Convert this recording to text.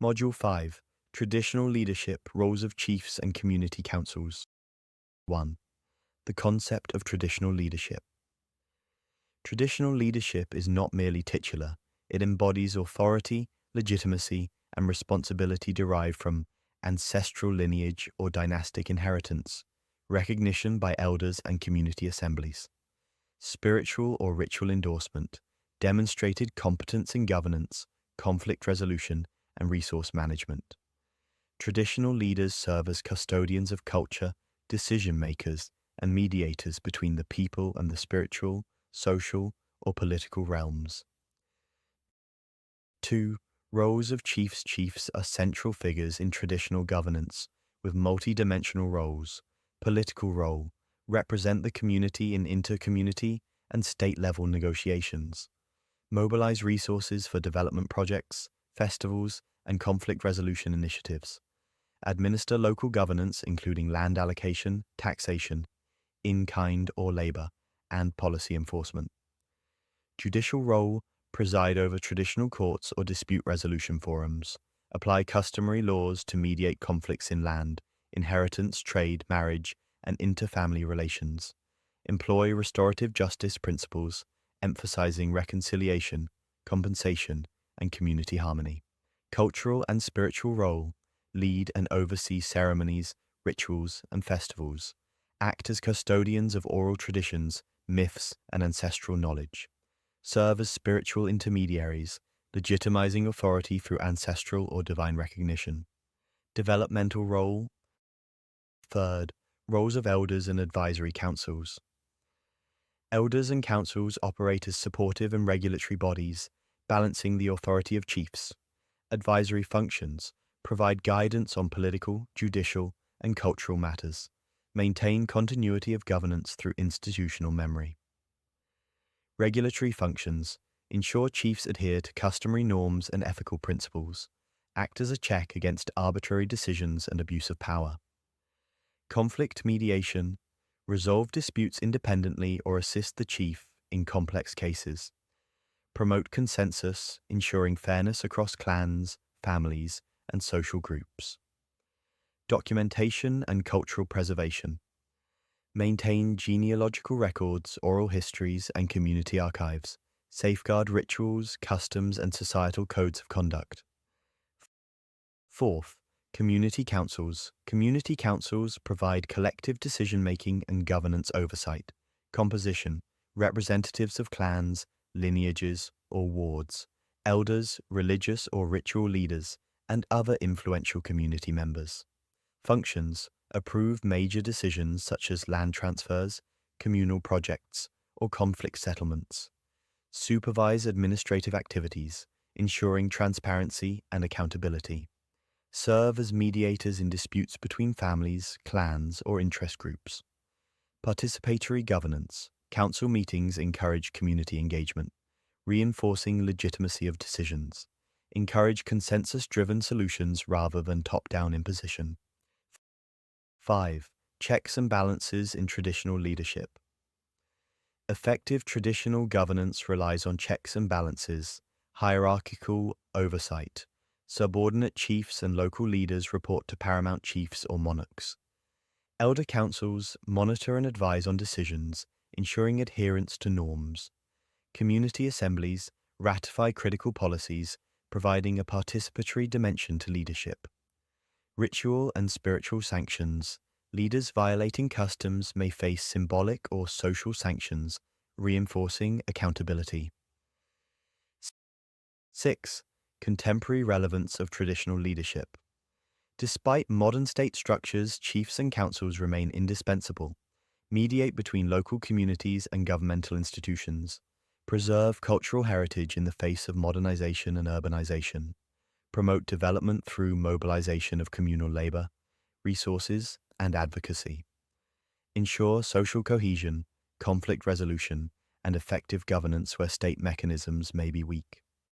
Module 5. Traditional Leadership, Roles of Chiefs and Community Councils. 1. The concept of traditional leadership. Traditional leadership is not merely titular, it embodies authority, legitimacy, and responsibility derived from ancestral lineage or dynastic inheritance, recognition by elders and community assemblies. Spiritual or ritual endorsement, demonstrated competence in governance, conflict resolution, and resource management. Traditional leaders serve as custodians of culture, decision makers, and mediators between the people and the spiritual, social, or political realms. 2. Roles of chiefs. Chiefs are central figures in traditional governance with multi-dimensional roles. Political role, represent the community in inter-community and state-level negotiations. Mobilize resources for development projects, festivals, and conflict resolution initiatives. Administer local governance including land allocation, taxation, in-kind or labor, and policy enforcement. Judicial role, preside over traditional courts or dispute resolution forums. Apply customary laws to mediate conflicts in land, inheritance, trade, marriage, and inter-family relations. Employ restorative justice principles, emphasizing reconciliation, compensation, and community harmony. Cultural and spiritual role, lead and oversee ceremonies, rituals, and festivals. Act as custodians of oral traditions, myths, and ancestral knowledge. Serve as spiritual intermediaries, legitimizing authority through ancestral or divine recognition. Developmental role. 3. Roles of elders and advisory councils. Elders and councils operate as supportive and regulatory bodies, balancing the authority of chiefs. Advisory functions provide guidance on political, judicial, and cultural matters. Maintain continuity of governance through institutional memory. Regulatory functions ensure chiefs adhere to customary norms and ethical principles. Act as a check against arbitrary decisions and abuse of power. Conflict mediation resolve disputes independently or assist the chief in complex cases. Promote consensus, ensuring fairness across clans, families, and social groups. Documentation and cultural preservation. Maintain genealogical records, oral histories, and community archives. Safeguard rituals, customs, and societal codes of conduct. 4. Community councils. Community councils provide collective decision-making and governance oversight. Composition, representatives of clans, lineages, or wards, elders, religious or ritual leaders, and other influential community members. Functions, approve major decisions such as land transfers, communal projects, or conflict settlements. Supervise administrative activities, ensuring transparency and accountability. Serve as mediators in disputes between families, clans, or interest groups. Participatory governance. Council meetings encourage community engagement, reinforcing legitimacy of decisions. Encourage consensus-driven solutions rather than top-down imposition. 5. Checks and balances in traditional leadership. Effective traditional governance relies on checks and balances, hierarchical oversight. Subordinate chiefs and local leaders report to paramount chiefs or monarchs. Elder councils monitor and advise on decisions, ensuring adherence to norms. Community assemblies ratify critical policies, providing a participatory dimension to leadership. Ritual and spiritual sanctions. Leaders violating customs may face symbolic or social sanctions, reinforcing accountability. 6. Contemporary relevance of traditional leadership. Despite modern state structures, chiefs and councils remain indispensable. Mediate between local communities and governmental institutions. Preserve cultural heritage in the face of modernization and urbanization. Promote development through mobilization of communal labor, resources, and advocacy. Ensure social cohesion, conflict resolution, and effective governance where state mechanisms may be weak.